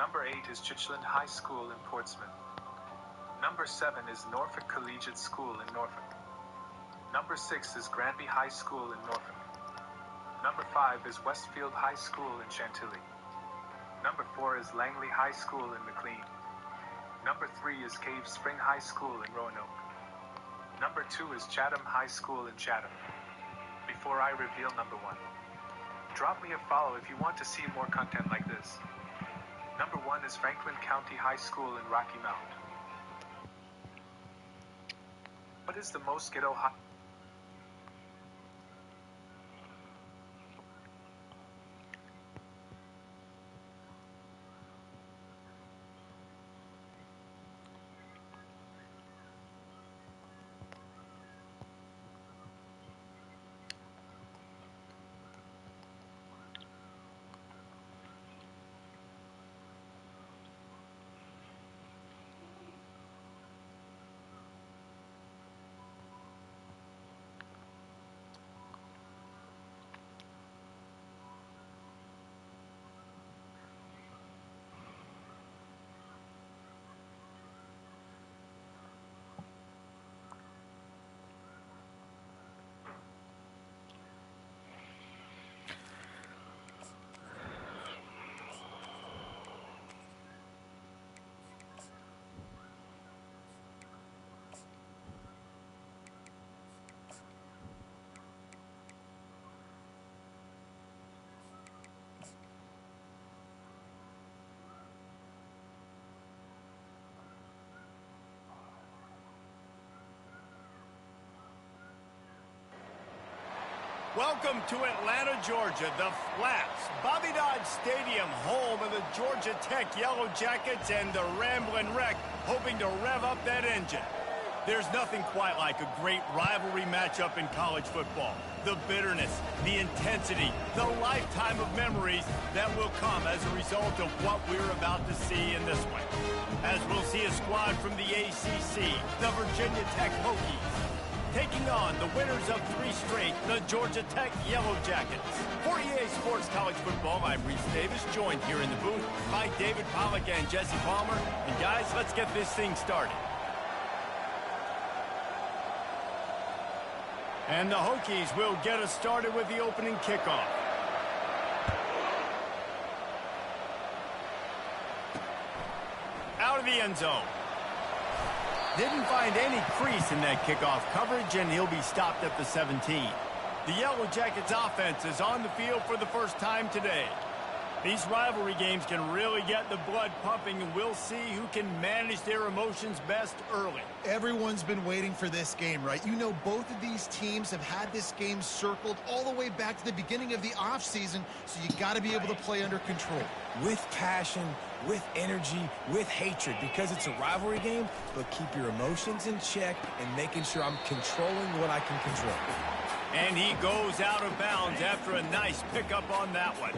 Number 8 is Chichland High School in Portsmouth. Number 7 is Norfolk Collegiate School in Norfolk. Number 6 is Granby High School in Norfolk. Number 5 is Westfield High School in Chantilly. Number 4 is Langley High School in McLean. Number 3 is Cave Spring High School in Roanoke. Number 2 is Chatham High School in Chatham. Before I reveal number 1, drop me a follow if you want to see more content like this. Number 1 is Franklin County High School in Rocky Mount. What is the most ghetto high? Welcome to Atlanta, Georgia, the Flats, Bobby Dodd Stadium, home of the Georgia Tech Yellow Jackets and the Ramblin' Wreck, hoping to rev up that engine. There's nothing quite like a great rivalry matchup in college football. The bitterness, the intensity, the lifetime of memories that will come as a result of what we're about to see in this one. As we'll see a squad from the ACC, the Virginia Tech Hokies, taking on the winners of 3 straight, the Georgia Tech Yellow Jackets. For EA Sports College Football, I'm Reese Davis, joined here in the booth by David Pollack and Jesse Palmer. And guys, let's get this thing started. And the Hokies will get us started with the opening kickoff. Out of the end zone. Didn't find any crease in that kickoff coverage, and he'll be stopped at the 17. The Yellow Jackets offense is on the field for the first time today. These rivalry games can really get the blood pumping, and we'll see who can manage their emotions best early. Everyone's been waiting for this game, right? You know, both of these teams have had this game circled all the way back to the beginning of the offseason, so you got to be able to play under control. With passion, with energy, with hatred, because it's a rivalry game, but keep your emotions in check and making sure I'm controlling what I can control. And he goes out of bounds after a nice pickup on that one.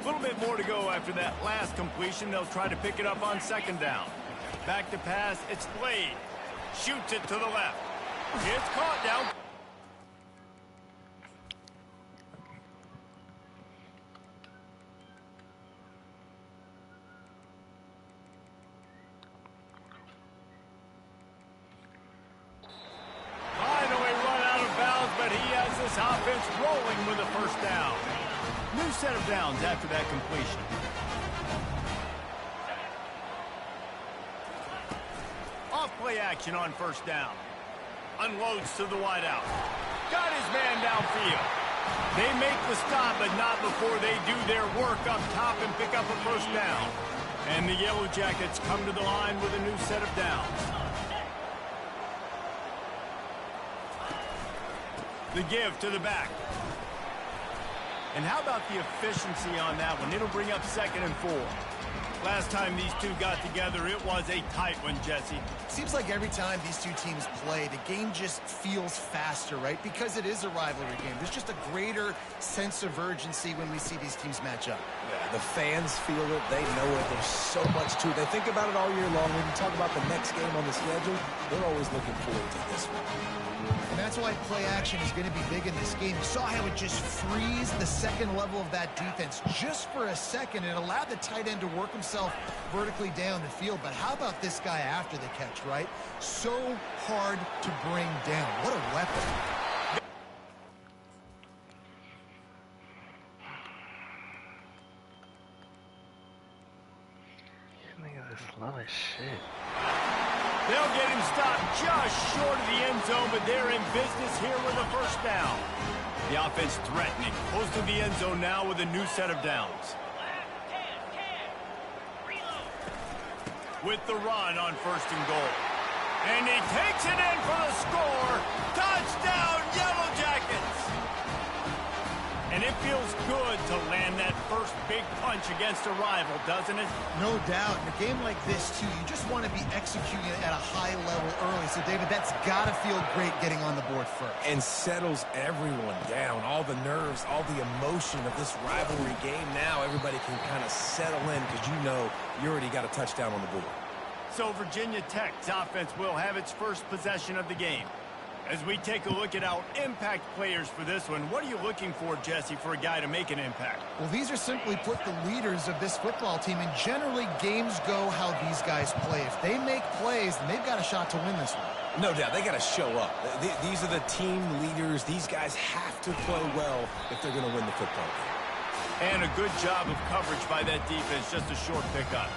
A little bit more to go after that last completion. They'll try to pick it up on 2nd down. Back to pass, it's Blade. Shoots it to the left. It's caught down. Offense rolling with a 1st down. New set of downs after that completion. Off play action on 1st down. Unloads to the wideout. Got his man downfield. They make the stop, but not before they do their work up top and pick up a 1st down. And the Yellow Jackets come to the line with a new set of downs. The give to the back. And how about the efficiency on that one? It'll bring up 2nd and 4. Last time these two got together, it was a tight one, Jesse. Seems like every time these two teams play, the game just feels faster, right? Because it is a rivalry game. There's just a greater sense of urgency when we see these teams match up. Yeah, the fans feel it. They know it. There's so much to it. They think about it all year long. When you talk about the next game on the schedule, they're always looking forward to this one. And that's why play action is going to be big in this game. You saw how it just frees the second level of that defense just for a second. It allowed the tight end to work himself vertically down the field. But how about this guy after the catch, right? So hard to bring down. What a weapon. Love this shit. They'll get him stopped just short of the end zone, but they're in business here with a first down. The offense threatening, close to the end zone now with a new set of downs. With the run on 1st and goal. And he takes it in for the score. Touchdown, Yellow Jackets! And it feels good to land that first big punch against a rival, doesn't it? No doubt. In a game like this, too, you just want to be executing it at a high level early. So, David, that's got to feel great getting on the board first. And settles everyone down. All the nerves, all the emotion of this rivalry game. Now everybody can kind of settle in because you know you already got a touchdown on the board. So Virginia Tech's offense will have its first possession of the game. As we take a look at our impact players for this one, what are you looking for, Jesse, for a guy to make an impact? Well, these are simply put the leaders of this football team, and generally games go how these guys play. If they make plays, then they've got a shot to win this one. No doubt. They got to show up. These are the team leaders. These guys have to play well if they're going to win the football game. And a good job of coverage by that defense, just a short pickup.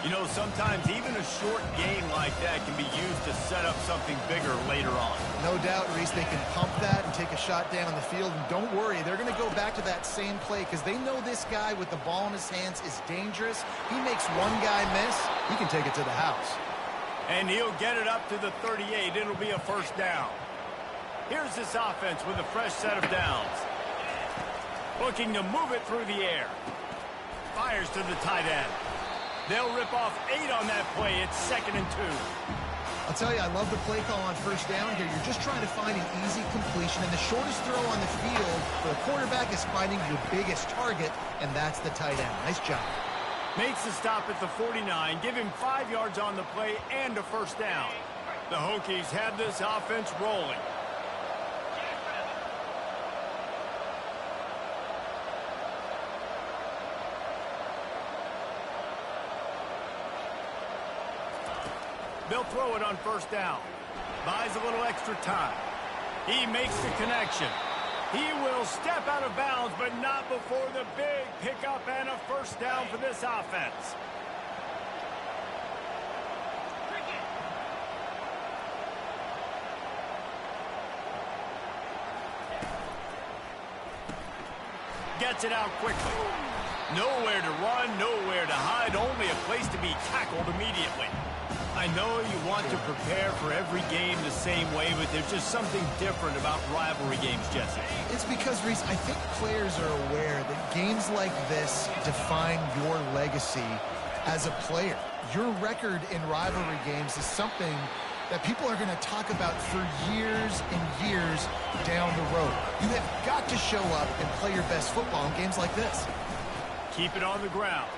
You know, sometimes even a short game like that can be used to set up something bigger later on. No doubt, Reese, they can pump that and take a shot down the field. And don't worry, they're going to go back to that same play because they know this guy with the ball in his hands is dangerous. He makes one guy miss, he can take it to the house. And he'll get it up to the 38. It'll be a first down. Here's this offense with a fresh set of downs. Looking to move it through the air. Fires to the tight end. They'll rip off 8 on that play. It's 2nd and 2. I'll tell you, I love the play call on first down here. You're just trying to find an easy completion, and the shortest throw on the field for the quarterback is finding your biggest target, and that's the tight end. Nice job. Makes the stop at the 49. Give him 5 yards on the play and a first down. The Hokies have this offense rolling. They'll throw it on first down. Buys a little extra time. He makes the connection. He will step out of bounds, but not before the big pickup and a first down for this offense. Gets it out quickly. Nowhere to run, nowhere to hide, only a place to be tackled immediately. I know you want to prepare for every game the same way, but there's just something different about rivalry games, Jesse. It's because, Reese, I think players are aware that games like this define your legacy as a player. Your record in rivalry games is something that people are going to talk about for years and years down the road. You have got to show up and play your best football in games like this. Keep it on the ground.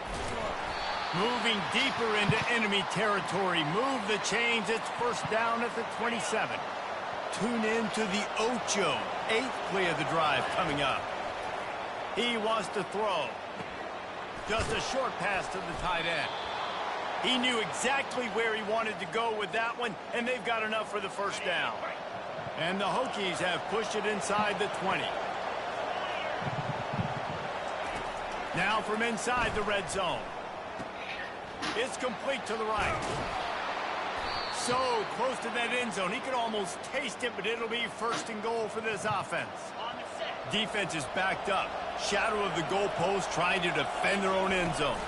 Moving deeper into enemy territory. Move the chains. It's first down at the 27. Tune in to the Ocho. 8th play of the drive coming up. He wants to throw. Just a short pass to the tight end. He knew exactly where he wanted to go with that one, and they've got enough for the first down. And the Hokies have pushed it inside the 20. Now from inside the red zone. It's complete to the right. So close to that end zone. He could almost taste it, but it'll be first and goal for this offense. Defense is backed up. Shadow of the goalpost trying to defend their own end zone.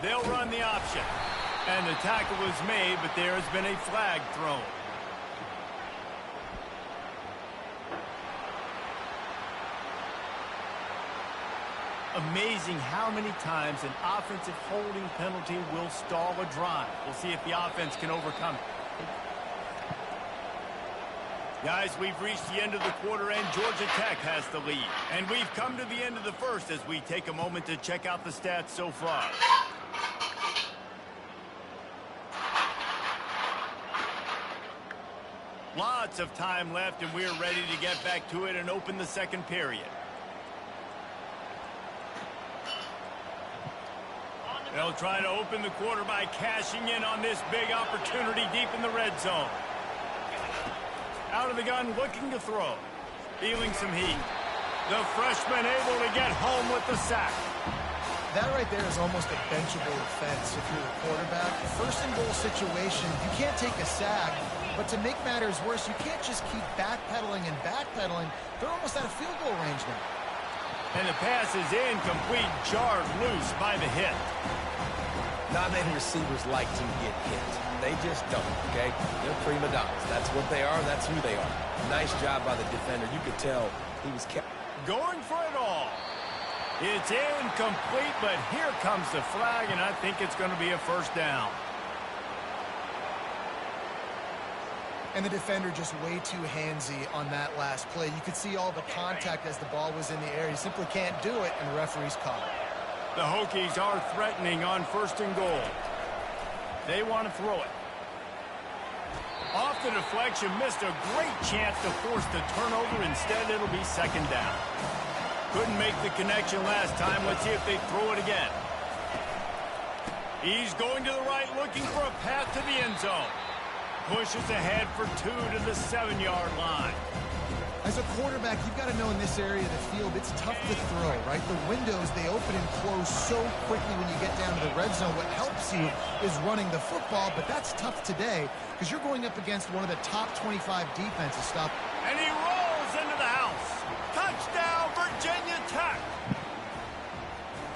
They'll run the option. And the tackle was made, but there has been a flag thrown. Amazing how many times an offensive holding penalty will stall a drive. We'll see if the offense can overcome it. Guys, we've reached the end of the quarter and Georgia Tech has the lead. And we've come to the end of the first as we take a moment to check out the stats so far. Lots of time left, and we're ready to get back to it and open the second period. They'll try to open the quarter by cashing in on this big opportunity deep in the red zone. Out of the gun, looking to throw. Feeling some heat. The freshman able to get home with the sack. That right there is almost a benchable offense if you're the quarterback. First and goal situation, you can't take a sack, but to make matters worse, you can't just keep backpedaling and backpedaling. They're almost out of field goal range now. And the pass is incomplete, jarred loose by the hit. Not many receivers like to get hit. They just don't, okay? They're prima donnas. That's what they are. That's who they are. Nice job by the defender. You could tell he was kept going for it all. It's incomplete, but here comes the flag, and I think it's going to be a first down. And the defender just way too handsy on that last play. You could see all the contact as the ball was in the air. He simply can't do it, and the referee's caught it. The Hokies are threatening on first and goal. They want to throw it. Off the deflection, missed a great chance to force the turnover. Instead, it'll be second down. Couldn't make the connection last time. Let's see if they throw it again. He's going to the right, looking for a path to the end zone. Pushes ahead for 2 to the 7-yard line. As a quarterback, you've got to know in this area of the field, it's tough to throw, right? The windows, they open and close so quickly when you get down to the red zone. What helps you is running the football, but that's tough today because you're going up against one of the top 25 defenses. Stop. And he rolls into the house. Touchdown, Virginia Tech.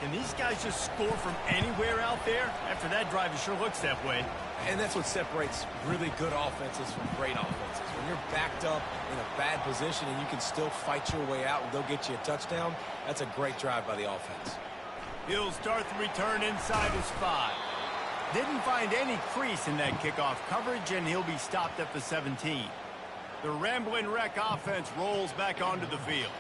Can these guys just score from anywhere out there? After that drive, it sure looks that way. And that's what separates really good offenses from great offenses. When you're backed up in a bad position and you can still fight your way out and they'll get you a touchdown, that's a great drive by the offense. He'll start the return inside his 5. Didn't find any crease in that kickoff coverage, and he'll be stopped at the 17. The Ramblin' Wreck offense rolls back onto the field.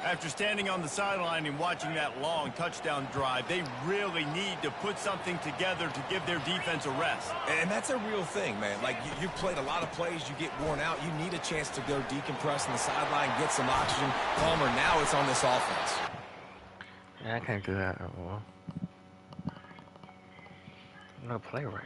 After standing on the sideline and watching that long touchdown drive, they really need to put something together to give their defense a rest. And that's a real thing, man. Like, you've played a lot of plays, you get worn out. You need a chance to go decompress on the sideline, get some oxygen. Palmer, now it's on this offense. Yeah, I can't do that at all. No play right.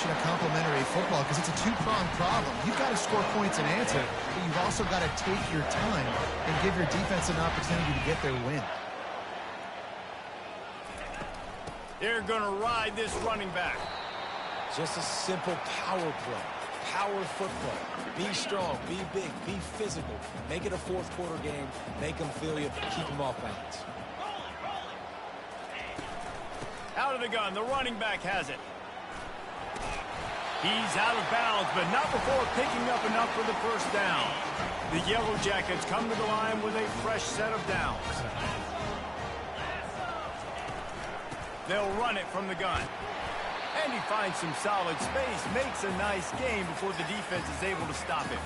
A complementary football because it's a two-pronged problem. You've got to score points and answer, but you've also got to take your time and give your defense an opportunity to get their win. They're going to ride this running back. Just a simple power play. Power football. Be strong, be big, be physical. Make it a fourth quarter game. Make them feel you. Keep them off balance. Out of the gun. The running back has it. He's out of bounds, but not before picking up enough for the first down. The Yellow Jackets come to the line with a fresh set of downs. They'll run it from the gun. And he finds some solid space, makes a nice game before the defense is able to stop him.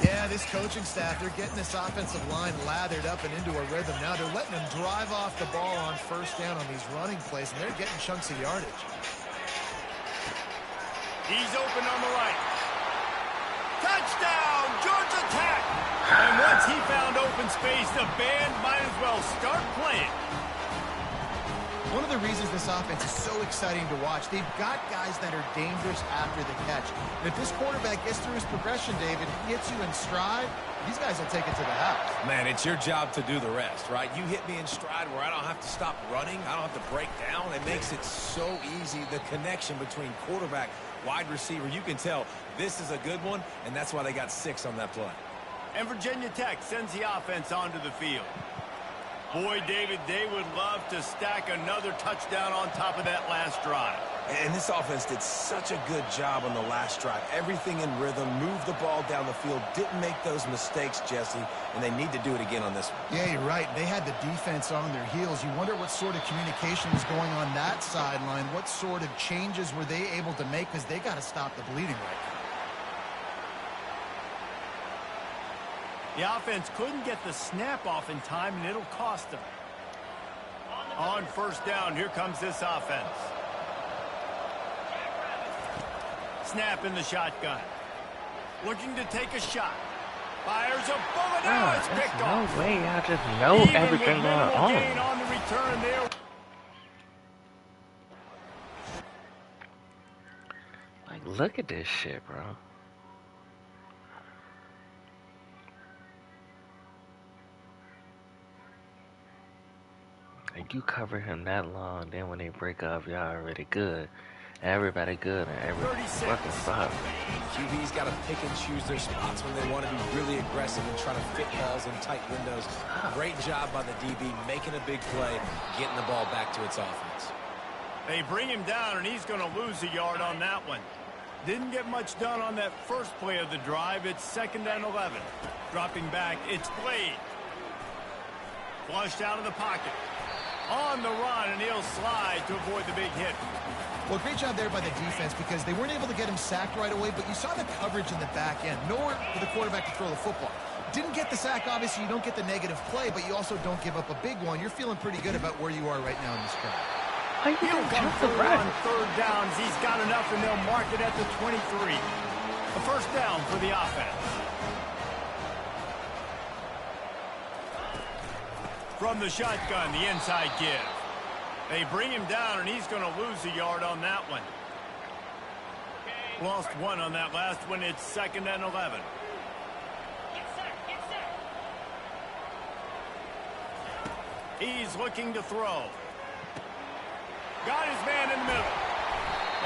Yeah, this coaching staff, they're getting this offensive line lathered up and into a rhythm. Now they're letting them drive off the ball on first down on these running plays, and they're getting chunks of yardage. He's open on the right. Touchdown, Georgia Tech! And once he found open space, the band might as well start playing. It's one of the reasons this offense is so exciting to watch. They've got guys that are dangerous after the catch. And if this quarterback gets through his progression, David, hits you in stride, these guys will take it to the house. Man, it's your job to do the rest, right? You hit me in stride where I don't have to stop running. I don't have to break down. It makes it so easy, the connection between quarterback, wide receiver. You can tell this is a good one, and that's why they got 6 on that play. And Virginia Tech sends the offense onto the field. Boy, David, they would love to stack another touchdown on top of that last drive. And this offense did such a good job on the last drive. Everything in rhythm, moved the ball down the field, didn't make those mistakes, Jesse, and they need to do it again on this one. Yeah, you're right. They had the defense on their heels. You wonder what sort of communication was going on that sideline. What sort of changes were they able to make, because they got to stop the bleeding right now. The offense couldn't get the snap off in time, and it'll cost them. On first down, here comes this offense. Snap in the shotgun. Looking to take a shot. Fires a bullet. Now it's picked off. No way, I just know everything going on. On the return there. Like, look at this shit, bro. Like, you cover him that long, then when they break up, y'all already good. Everybody good in every fucking spot. QB's got to pick and choose their spots when they want to be really aggressive and try to fit balls in tight windows. Great job by the DB, making a big play, getting the ball back to its offense. They bring him down, and he's going to lose a yard on that one. Didn't get much done on that first play of the drive. It's 2nd and 11. Dropping back, it's Blade. Flushed out of the pocket. On the run, and he'll slide to avoid the big hit. Well, great job there by the defense, because they weren't able to get him sacked right away, but you saw the coverage in the back end. Nowhere for the quarterback to throw the football. Didn't get the sack, obviously. You don't get the negative play, but you also don't give up a big one. You're feeling pretty good about where you are right now in this drive. He'll come through on 3rd downs. He's got enough, and they'll mark it at the 23. A first down for the offense. From the shotgun, the inside give. They bring him down, and he's going to lose a yard on that one. Lost 1 on that last one. It's 2nd and 11. He's looking to throw. Got his man in the middle.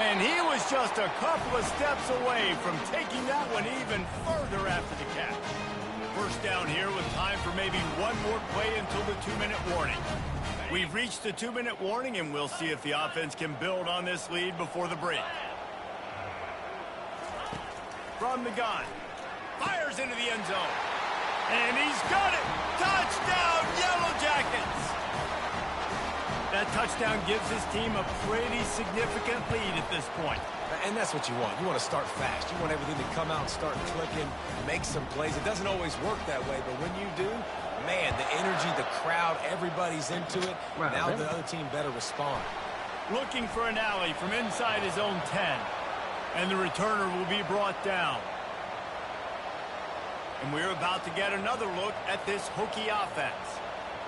And he was just a couple of steps away from taking that one even further after the catch. First down here with time for maybe one more play until the 2-minute warning. We've reached the 2-minute warning, and we'll see if the offense can build on this lead before the break. From the gun. Fires into the end zone. And he's got it. Touchdown, Yellow Jackets. That touchdown gives his team a pretty significant lead at this point. And that's what you want. You want to start fast. You want everything to come out and start clicking, make some plays. It doesn't always work that way, but when you do, man, the energy, the crowd, everybody's into it. Right, now the other team better respond. Looking for an alley from inside his own 10. And the returner will be brought down. And we're about to get another look at this Hokie offense.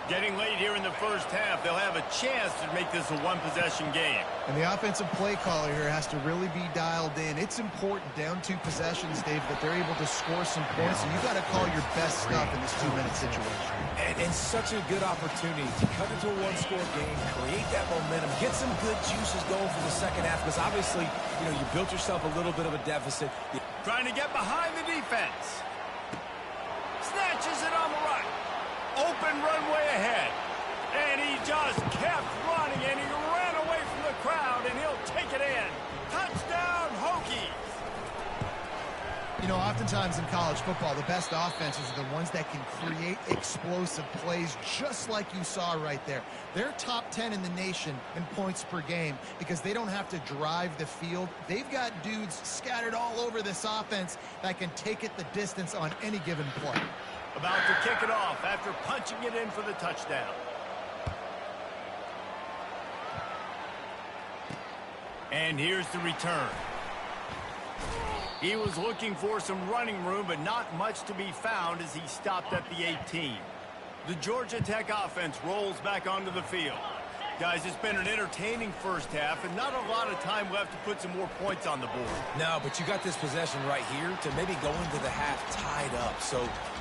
Getting late here in the first half, they'll have a chance to make this a one-possession game. And the offensive play caller here has to really be dialed in. It's important, down 2 possessions, Dave, that they're able to score some points. And you got to call your best stuff in this 2-minute situation. And such a good opportunity to cut into a one-score game, create that momentum, get some good juices going for the second half, because obviously, you built yourself a little bit of a deficit. Trying to get behind the defense. Snatches it on the right. Open runway ahead. And he just kept running, and he ran away from the crowd, and he'll take it in. Touchdown, Hokies. Oftentimes in college football, the best offenses are the ones that can create explosive plays, just like you saw right there. They're top 10 in the nation in points per game because they don't have to drive the field. They've got dudes scattered all over this offense that can take it the distance on any given play. About to kick it off after punching it in for the touchdown. And here's the return. He was looking for some running room, but not much to be found as he stopped at the 18. The Georgia Tech offense rolls back onto the field. Guys, it's been an entertaining first half and not a lot of time left to put some more points on the board. No, but you got this possession right here to maybe go into the half tied up. So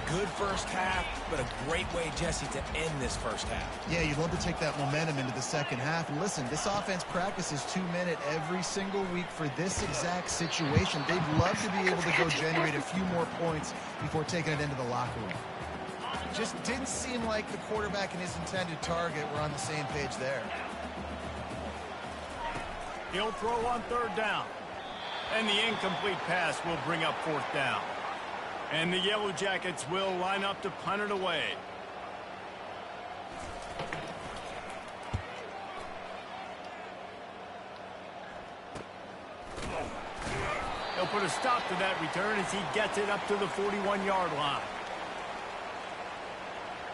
good first half, but a great way, Jesse, to end this first half. Yeah, you'd love to take that momentum into the second half. And listen, this offense practices 2-minute every single week for this exact situation. They'd love to be able to go generate a few more points before taking it into the locker room. Just didn't seem like the quarterback and his intended target were on the same page there. He'll throw on third down. And the incomplete pass will bring up fourth down. And the Yellow Jackets will line up to punt it away. He'll put a stop to that return as he gets it up to the 41-yard line.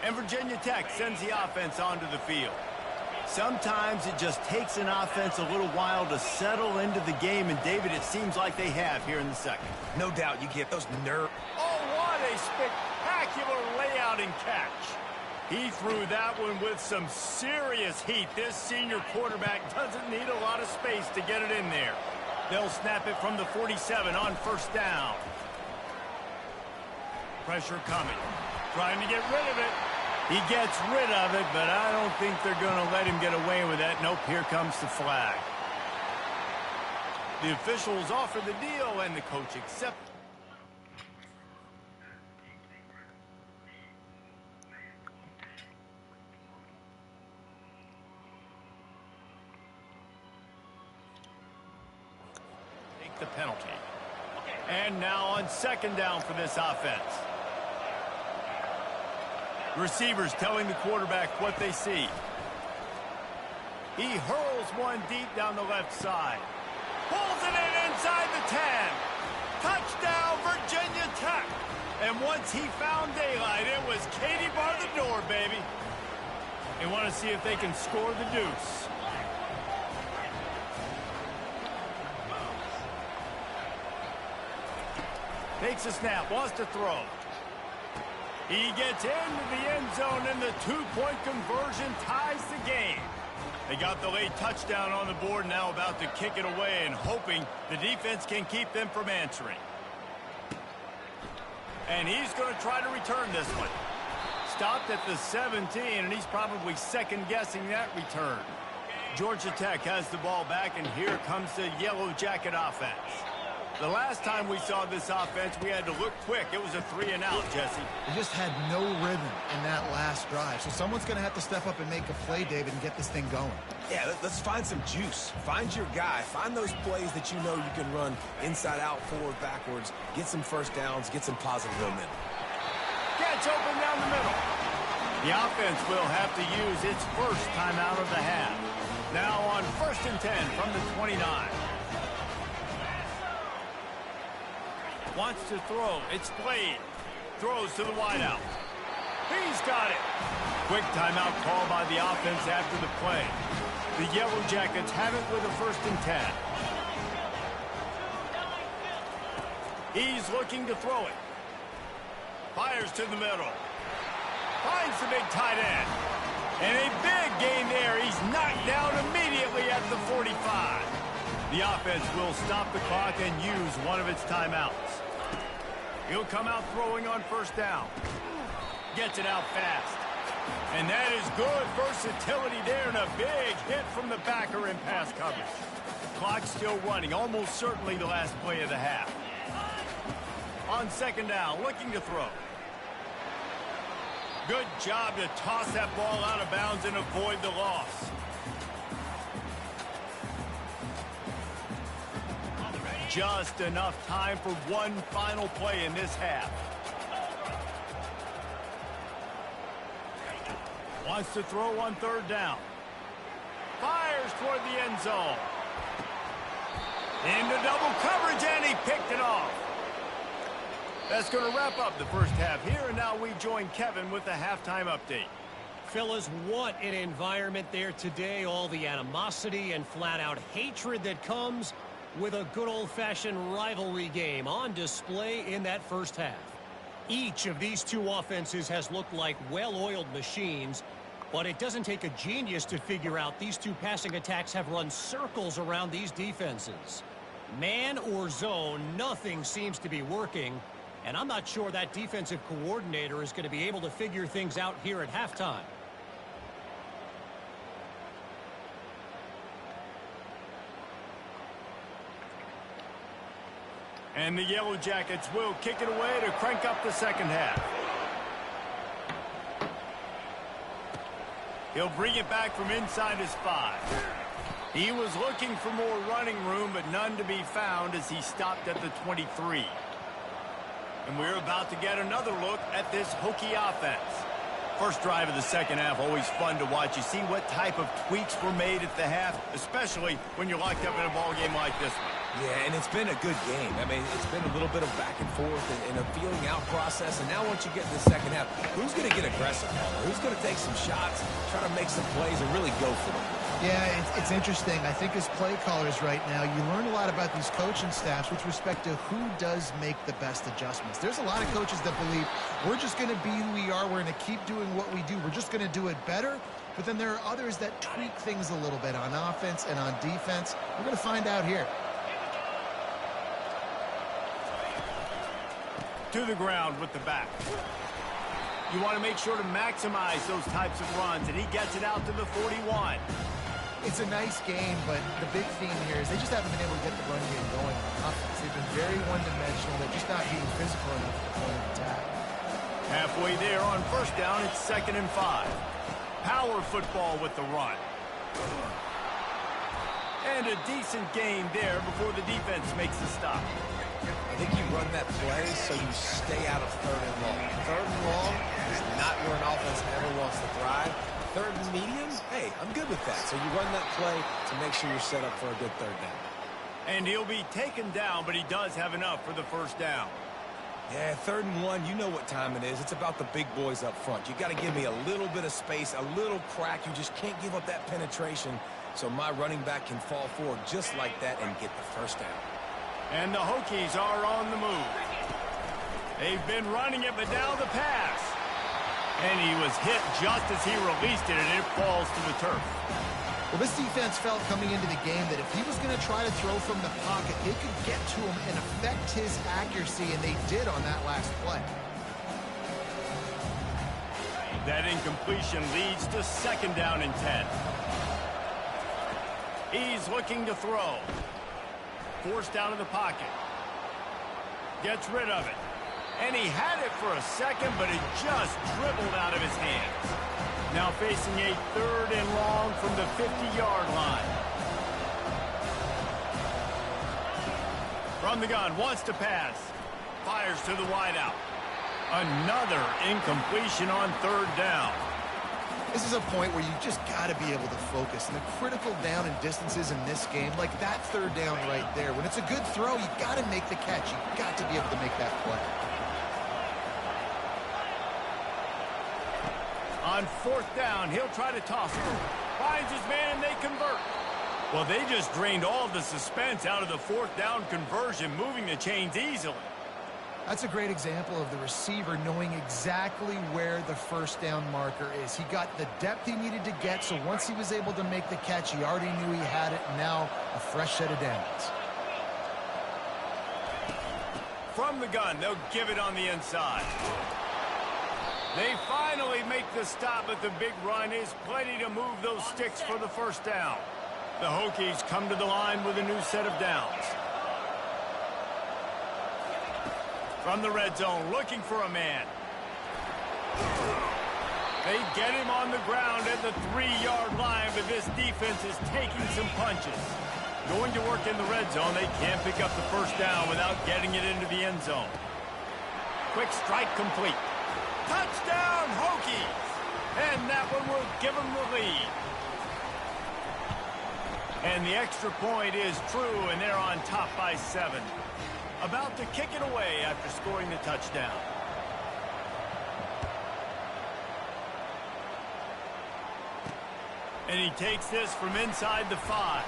And Virginia Tech sends the offense onto the field. Sometimes it just takes an offense a little while to settle into the game, and David, it seems like they have here in the second. No doubt you get those nerves. Oh, what a spectacular layout and catch. He threw that one with some serious heat. This senior quarterback doesn't need a lot of space to get it in there. They'll snap it from the 47 on first down. Pressure coming. Trying to get rid of it. He gets rid of it, but I don't think they're going to let him get away with that. Nope, here comes the flag. The officials offer the deal, and the coach accepts. Take the penalty. And now on second down for this offense. Receivers telling the quarterback what they see. He hurls one deep down the left side. Pulls it in inside the 10. Touchdown, Virginia Tech. And once he found daylight, it was Katie bar the door, baby. They want to see if they can score the deuce. Takes a snap, wants to throw. He gets into the end zone, and the two-point conversion ties the game. They got the late touchdown on the board, now about to kick it away and hoping the defense can keep them from answering. And he's going to try to return this one. Stopped at the 17, and he's probably second-guessing that return. Georgia Tech has the ball back, and here comes the Yellow Jacket offense. The last time we saw this offense, we had to look quick. It was a 3-and-out, Jesse. They just had no rhythm in that last drive. So someone's going to have to step up and make a play, David, and get this thing going. Yeah, let's find some juice. Find your guy. Find those plays that you know you can run inside out, forward, backwards. Get some first downs. Get some positive momentum. Gets open down the middle. The offense will have to use its first timeout of the half. Now on 1st and 10 from the 29. Wants to throw. It's Blade. Throws to the wideout. He's got it. Quick timeout call by the offense after the play. The Yellow Jackets have it with a 1st and 10. He's looking to throw it. Fires to the middle. Finds the big tight end. And a big gain there. He's knocked down immediately at the 45. The offense will stop the clock and use one of its timeouts. He'll come out throwing on first down. Gets it out fast. And that is good versatility there, and a big hit from the backer in pass coverage. Clock still running, almost certainly the last play of the half. On second down, looking to throw. Good job to toss that ball out of bounds and avoid the loss. Just enough time for one final play in this half. Wants to throw on third down. Fires toward the end zone. Into double coverage, and he picked it off. That's going to wrap up the first half here, and now we join Kevin with the halftime update. Fellas, what an environment there today. All the animosity and flat-out hatred that comes with a good old-fashioned rivalry game on display in that first half. Each of these two offenses has looked like well-oiled machines, But it doesn't take a genius to figure out these two passing attacks have run circles around these defenses. Man or zone, nothing seems to be working. And I'm not sure that defensive coordinator is going to be able to figure things out here at halftime. And the Yellow Jackets will kick it away to crank up the second half. He'll bring it back from inside his 5. He was looking for more running room, but none to be found as he stopped at the 23. And we're about to get another look at this Hokie offense. First drive of the second half, always fun to watch. You see what type of tweaks were made at the half, especially when you're locked up in a ball game like this one. Yeah, and it's been a good game. I mean, it's been a little bit of back and forth and a feeling out process. And now once you get in the second half, who's going to get aggressive? Who's going to take some shots, try to make some plays, and really go for them? Yeah, it's interesting. I think as play callers right now, you learn a lot about these coaching staffs with respect to who does make the best adjustments. There's a lot of coaches that believe we're just going to be who we are. We're going to keep doing what we do. We're just going to do it better. But then there are others that tweak things a little bit on offense and on defense. We're going to find out here. To the ground with the back. You want to make sure to maximize those types of runs, and he gets it out to the 41. It's a nice game, but the big theme here is they just haven't been able to get the run game going on offense. They've been very one-dimensional. They're just not being physical enough at the point of attack. Halfway there on first down, it's 2nd and 5. Power football with the run. And a decent gain there before the defense makes the stop. I think you run that play so you stay out of 3rd and long. 3rd and long is not where an offense ever wants to thrive. 3rd and medium, hey, I'm good with that. So you run that play to make sure you're set up for a good 3rd down. And he'll be taken down, but he does have enough for the first down. Yeah, 3rd and 1, you know what time it is. It's about the big boys up front. You got to give me a little bit of space, a little crack. You just can't give up that penetration so my running back can fall forward just like that and get the first down. And the Hokies are on the move. They've been running it, but now the pass. And he was hit just as he released it, and it falls to the turf. Well, this defense felt coming into the game that if he was going to try to throw from the pocket, they could get to him and affect his accuracy, and they did on that last play. That incompletion leads to 2nd down and 10. He's looking to throw. Forced out of the pocket. Gets rid of it. And he had it for a second, but it just dribbled out of his hands. Now facing a 3rd and long from the 50-yard line. From the gun, wants to pass. Fires to the wideout. Another incompletion on 3rd down. This is a point where you just got to be able to focus. And the critical down and distances in this game, like that 3rd down right there, when it's a good throw, you got to make the catch. You got to be able to make that play. On 4th down, he'll try to toss it. Finds his man, and they convert. Well, they just drained all the suspense out of the 4th down conversion, moving the chains easily. That's a great example of the receiver knowing exactly where the first down marker is. He got the depth he needed to get, so once he was able to make the catch, he already knew he had it. Now a fresh set of downs. From the gun, they'll give it on the inside. They finally make the stop, but the big run is plenty to move those sticks for the first down. The Hokies come to the line with a new set of downs. From the red zone, looking for a man. They get him on the ground at the 3-yard line, but this defense is taking some punches. Going to work in the red zone, they can't pick up the first down without getting it into the end zone. Quick strike complete. Touchdown, Hokies! And that one will give them the lead. And the extra point is true, and they're on top by 7. About to kick it away after scoring the touchdown. And he takes this from inside the 5.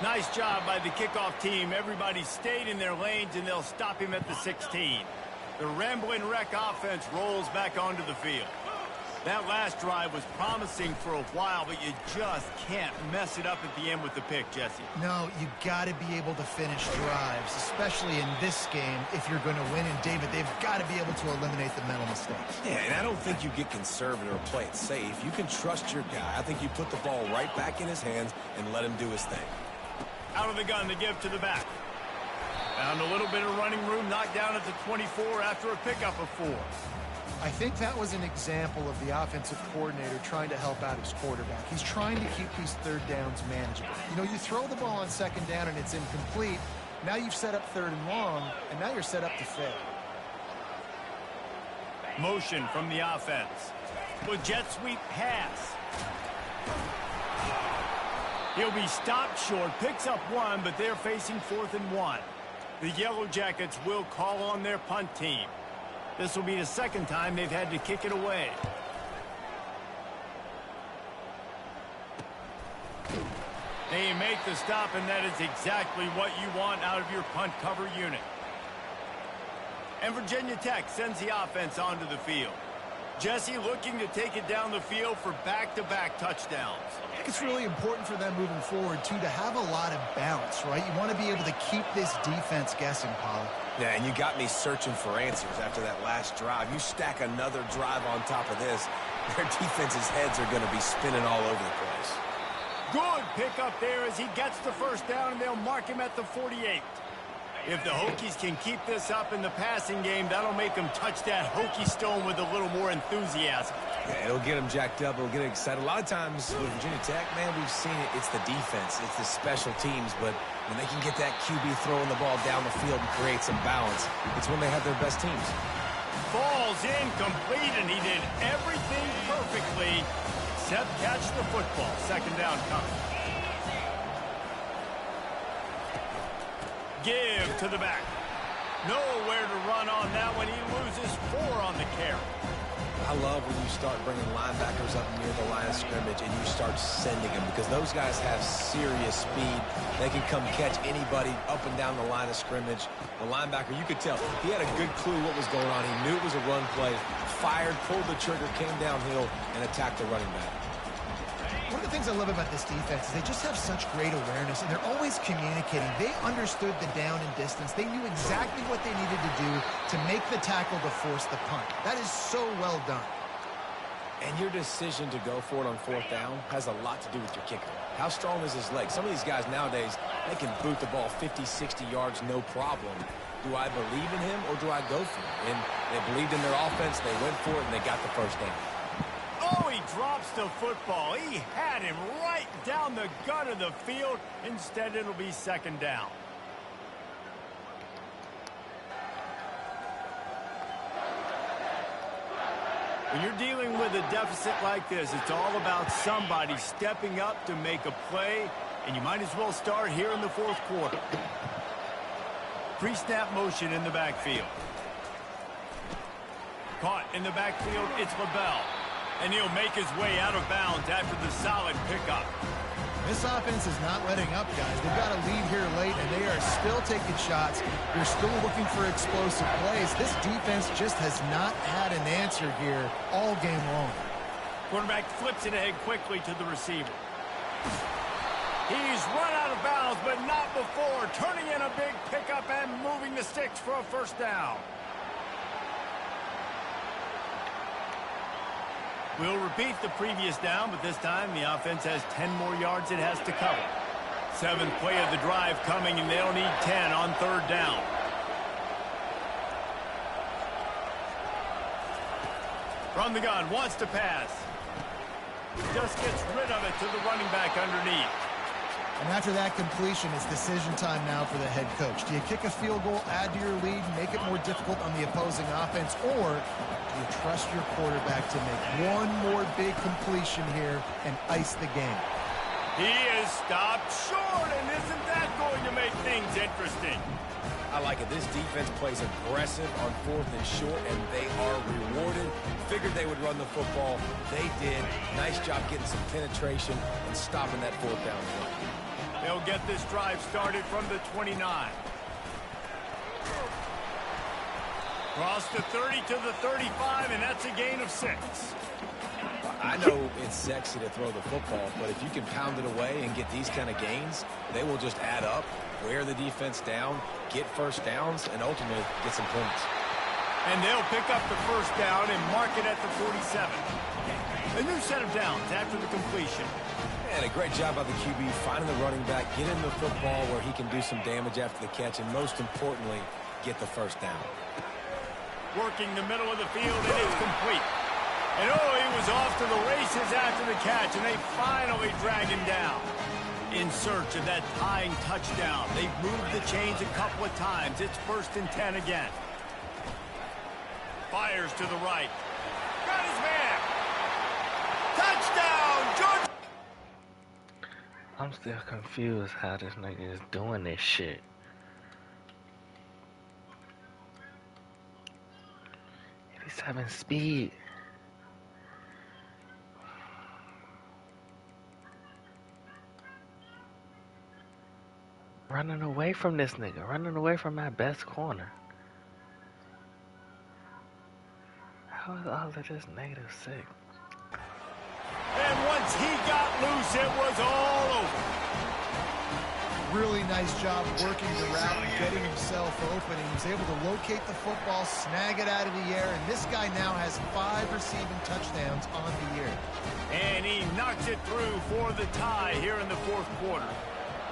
Nice job by the kickoff team. Everybody stayed in their lanes, and they'll stop him at the 16. The Ramblin' Wreck offense rolls back onto the field. That last drive was promising for a while, but you just can't mess it up at the end with the pick, Jesse. No, you got to be able to finish drives, especially in this game if you're going to win. And, David, they've got to be able to eliminate the mental mistakes. Yeah, and I don't think you get conservative or play it safe. You can trust your guy. I think you put the ball right back in his hands and let him do his thing. Out of the gun to give to the back. Found a little bit of running room, knocked down at the 24 after a pickup of 4. I think that was an example of the offensive coordinator trying to help out his quarterback. He's trying to keep these third downs manageable. You know, you throw the ball on second down and it's incomplete. Now you've set up third and long, and now you're set up to fail. Motion from the offense. With jet sweep pass. He'll be stopped short, picks up 1, but they're facing 4th and 1. The Yellow Jackets will call on their punt team. This will be the second time they've had to kick it away. They make the stop, and that is exactly what you want out of your punt cover unit. And Virginia Tech sends the offense onto the field. Jesse looking to take it down the field for back-to-back touchdowns. I think it's really important for them moving forward, too, to have a lot of balance, right? You want to be able to keep this defense guessing, Polly. Yeah, and you got me searching for answers after that last drive. You stack another drive on top of this, their defense's heads are going to be spinning all over the place. Good pickup there as he gets the first down, and they'll mark him at the 48. If the Hokies can keep this up in the passing game, that'll make them touch that Hokie stone with a little more enthusiasm. Yeah, it'll get them jacked up. It'll get them excited. A lot of times with Virginia Tech, man, we've seen it. It's the defense. It's the special teams. But when they can get that QB throwing the ball down the field and create some balance, it's when they have their best teams. Falls incomplete, and he did everything perfectly except catch the football. Second down coming. Give to the back. Nowhere to run on that one. He loses 4 on the carry. I love when you start bringing linebackers up near the line of scrimmage and you start sending them, because those guys have serious speed. They can come catch anybody up and down the line of scrimmage. The linebacker, you could tell, he had a good clue what was going on. He knew it was a run play, fired, pulled the trigger, came downhill, and attacked the running back. One of the things I love about this defense is they just have such great awareness, and they're always communicating. They understood the down and distance. They knew exactly what they needed to do to make the tackle to force the punt. That is so well done. And your decision to go for it on 4th down has a lot to do with your kicker. How strong is his leg? Some of these guys nowadays, they can boot the ball 50, 60 yards, no problem. Do I believe in him or do I go for it? And they believed in their offense, they went for it, and they got the first down. Oh, he drops the football. He had him right down the gut of the field. Instead, it'll be second down. When you're dealing with a deficit like this, it's all about somebody stepping up to make a play, and you might as well start here in the 4th quarter. Pre-snap motion in the backfield. Caught in the backfield, it's LaBelle. And he'll make his way out of bounds after the solid pickup. This offense is not letting up, guys. They've got a lead here late, and they are still taking shots. They're still looking for explosive plays. This defense just has not had an answer here all game long. Quarterback flips it ahead quickly to the receiver. He's run out of bounds, but not before. Turning in a big pickup and moving the sticks for a first down. We'll repeat the previous down, but this time the offense has 10 more yards it has to cover. 7th play of the drive coming, and they'll need 10 on 3rd down. From the gun, wants to pass. Just gets rid of it to the running back underneath. And after that completion, it's decision time now for the head coach. Do you kick a field goal, add to your lead, make it more difficult on the opposing offense, or do you trust your quarterback to make one more big completion here and ice the game? He is stopped short, and isn't that going to make things interesting? I like it. This defense plays aggressive on 4th and short, and they are rewarded. Figured they would run the football. They did. Nice job getting some penetration and stopping that 4th down run. They'll get this drive started from the 29. Cross the 30 to the 35, and that's a gain of 6. I know it's sexy to throw the football, but if you can pound it away and get these kind of gains, they will just add up, wear the defense down, get first downs, and ultimately get some points. And they'll pick up the first down and mark it at the 47. A new set of downs after the completion. And a great job by the QB finding the running back, getting the football where he can do some damage after the catch, and most importantly, get the first down. Working the middle of the field, and it's complete. And oh, he was off to the races after the catch, and they finally drag him down. In search of that tying touchdown. They've moved the chains a couple of times. It's 1st and 10 again. Fires to the right. Got his man. Touchdown, Georgia! I'm still confused how this nigga is doing this shit. He's having speed. Running away from this nigga. Running away from my best corner. How is all of this -6? And once he got loose, it was all over. Really nice job working the route and getting himself open. He was able to locate the football, snag it out of the air, and this guy now has 5 receiving touchdowns on the year. And he knocks it through for the tie here in the 4th quarter.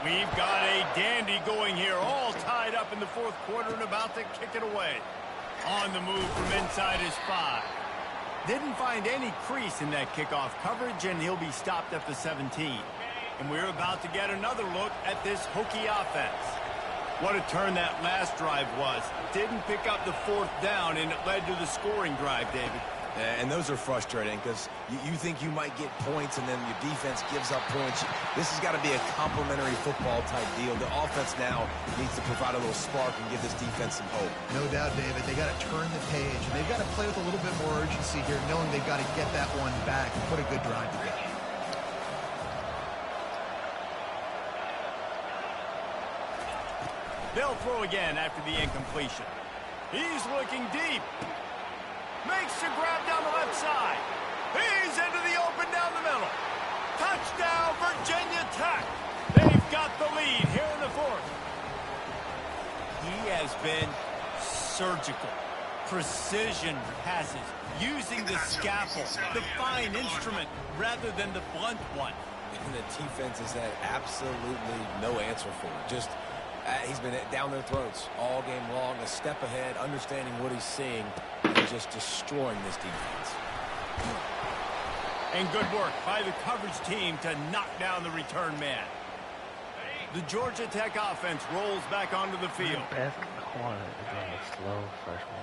We've got a dandy going here, all tied up in the 4th quarter and about to kick it away. On the move from inside his 5. Didn't find any crease in that kickoff coverage, and he'll be stopped at the 17. And we're about to get another look at this Hokie offense. What a turn that last drive was. Didn't pick up the 4th down, and it led to the scoring drive, David. And those are frustrating because you think you might get points and then your defense gives up points. This has got to be a complementary football type deal. The offense now needs to provide a little spark and give this defense some hope. No doubt, David. They got to turn the page, and they've got to play with a little bit more urgency here, knowing they've got to get that one back and put a good drive together. They'll throw again after the incompletion. He's looking deep. Makes the grab down the left side. He's into the open down the middle. Touchdown, Virginia Tech. They've got the lead here in the 4th. He has been surgical. Precision passes. Using the scalpel, the fine instrument, rather than the blunt one. And the defense has had absolutely no answer for it. Just he's been down their throats all game long, a step ahead, understanding what he's seeing, and just destroying this defense. And good work by the coverage team to knock down the return man. The Georgia Tech offense rolls back onto the field. The best corner is on the slow freshman.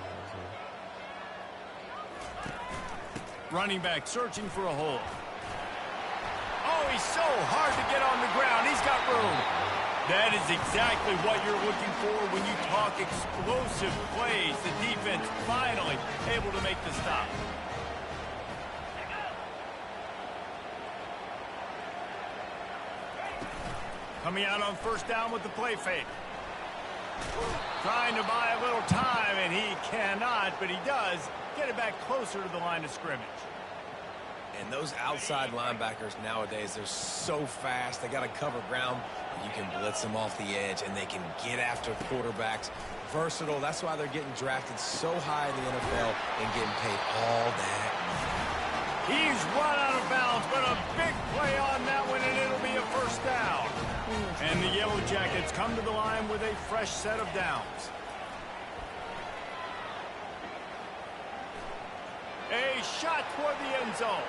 Running back searching for a hole. Oh, he's so hard to get on the ground. He's got room. That is exactly what you're looking for when you talk explosive plays. The defense finally able to make the stop. Coming out on 1st down with the play fake. Trying to buy a little time, and he cannot, but he does get it back closer to the line of scrimmage. And those outside linebackers nowadays, they're so fast. They got to cover ground. You can blitz them off the edge, and they can get after quarterbacks. Versatile. That's why they're getting drafted so high in the NFL and getting paid all that money. He's run out of bounds, but a big play on that one, and it'll be a 1st down. And the Yellow Jackets come to the line with a fresh set of downs. A shot toward the end zone.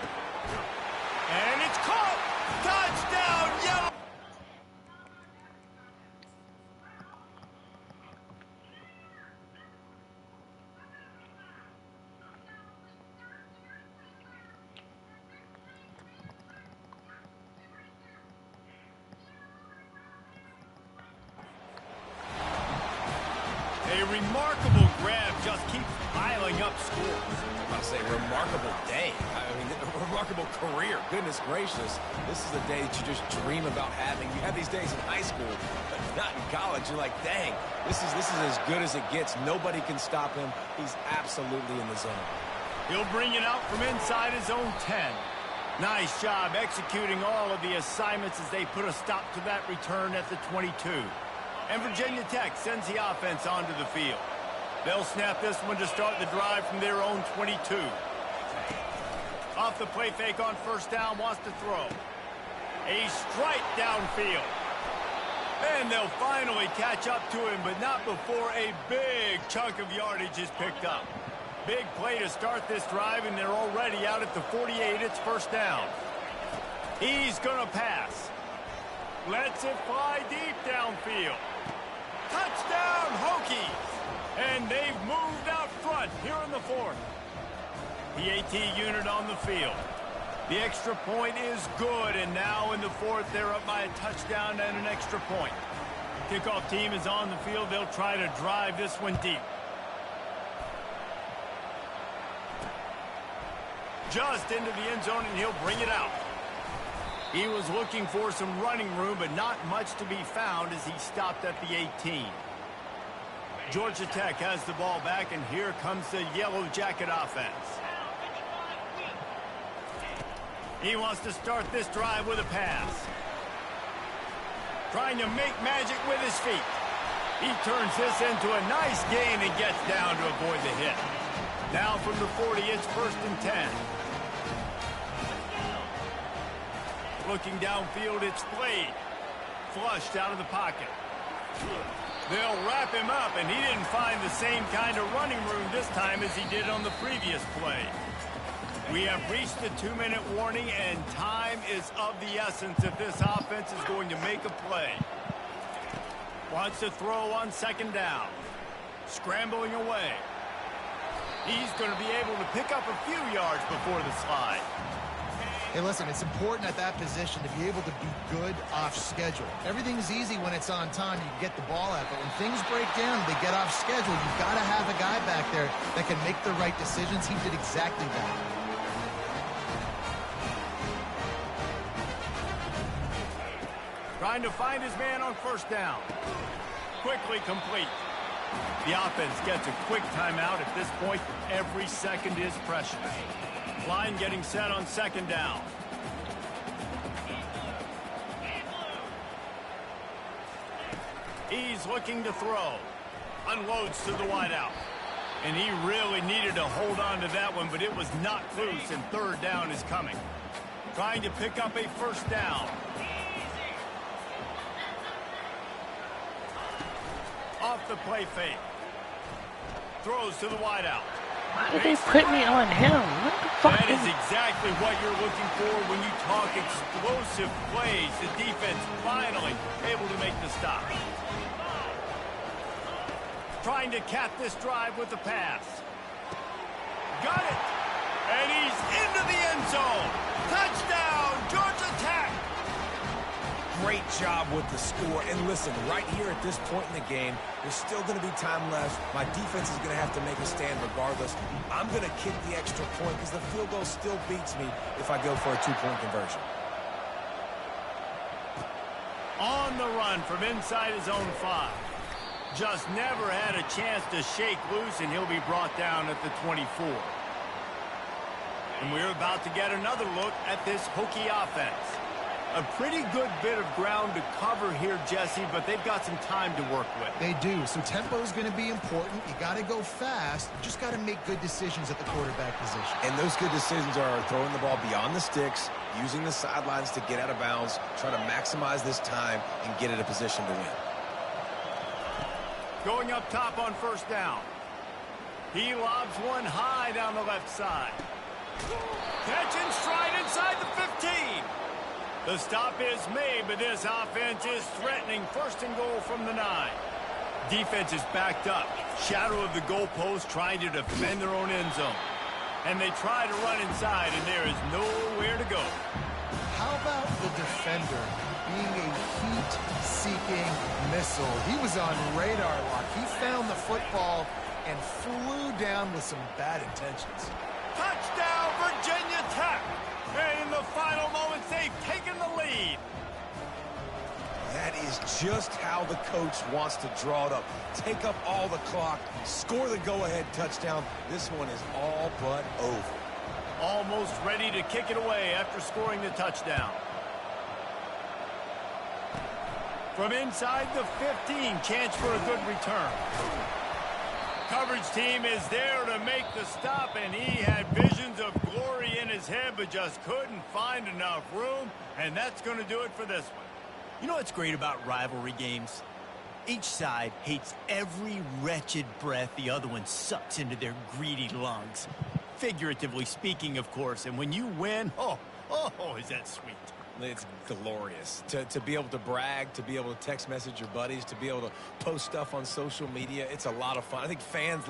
And it's caught. Touchdown, Yellow. A remarkable grab just keeps piling up scores. I say remarkable day. I mean, a remarkable career. Goodness gracious. This is a day that you just dream about having. You have these days in high school, but not in college. You're like, dang, this is as good as it gets. Nobody can stop him. He's absolutely in the zone. He'll bring it out from inside his own 10. Nice job executing all of the assignments as they put a stop to that return at the 22. And Virginia Tech sends the offense onto the field. They'll snap this one to start the drive from their own 22. Off the play fake on first down, wants to throw. A strike downfield. And they'll finally catch up to him, but not before a big chunk of yardage is picked up. Big play to start this drive, and they're already out at the 48. It's first down. He's going to pass. Lets it fly deep downfield. Touchdown, Hokies! And they've moved out front here in the fourth. The AT unit on the field. The extra point is good, and now in the fourth, they're up by a touchdown and an extra point. Kickoff team is on the field. They'll try to drive this one deep. Just into the end zone, and he'll bring it out. He was looking for some running room, but not much to be found as he stopped at the 18. Georgia Tech has the ball back, and here comes the Yellow Jacket offense. He wants to start this drive with a pass. Trying to make magic with his feet. He turns this into a nice gain and gets down to avoid the hit. Now from the 40, it's 1st and 10. Looking downfield, it's played. Flushed out of the pocket. They'll wrap him up, and he didn't find the same kind of running room this time as he did on the previous play. We have reached the 2-minute warning, and time is of the essence if this offense is going to make a play. Wants to throw on 2nd down. Scrambling away. He's going to be able to pick up a few yards before the slide. Hey, listen, it's important at that position to be able to be good off schedule. Everything's easy when it's on time. You can get the ball out, but when things break down, they get off schedule. You've got to have a guy back there that can make the right decisions. He did exactly that. Trying to find his man on 1st down. Quickly complete. The offense gets a quick timeout. At this point, every second is precious. Line getting set on 2nd down. He's looking to throw. Unloads to the wideout. And he really needed to hold on to that one, but it was not loose, and 3rd down is coming. Trying to pick up a 1st down. Off the play fake. Throws to the wideout. Why did they put me on him? What the fuck? That is exactly what you're looking for when you talk explosive plays. The defense finally able to make the stop. Trying to cap this drive with the pass. Got it. And he's into the end zone. Touchdown, Georgia Tech. Great job with the score. And listen, right here at this point in the game, there's still going to be time left. My defense is going to have to make a stand regardless. I'm going to kick the extra point because the field goal still beats me if I go for a 2-point conversion. On the run from inside his own 5. Just never had a chance to shake loose, and he'll be brought down at the 24. And we're about to get another look at this Hokie offense. A pretty good bit of ground to cover here, Jesse, but they've got some time to work with. They do. So tempo is going to be important. You got to go fast. You just got to make good decisions at the quarterback position. And those good decisions are throwing the ball beyond the sticks, using the sidelines to get out of bounds, try to maximize this time and get in a position to win. Going up top on 1st down. He lobs one high down the left side. Catch and stride inside the 15. The stop is made, but this offense is threatening 1st and goal from the 9. Defense is backed up. Shadow of the goalpost trying to defend their own end zone. And they try to run inside, and there is nowhere to go. How about the defender being a heat-seeking missile? He was on radar lock. He found the football and flew down with some bad intentions. Touchdown, Virginia Tech! And in the final moments, they've taken the lead. That is just how the coach wants to draw it up. Take up all the clock, score the go-ahead touchdown. This one is all but over. Almost ready to kick it away after scoring the touchdown. From inside the 15, chance for a good return. Coverage team is there to make the stop, and he had visions of glory in his head, but just couldn't find enough room, and that's going to do it for this one. You know what's great about rivalry games? Each side hates every wretched breath the other one sucks into their greedy lungs. Figuratively speaking, of course, and when you win, oh, is that sweet. It's glorious to be able to brag, to be able to text message your buddies, to be able to post stuff on social media. It's a lot of fun. I think fans like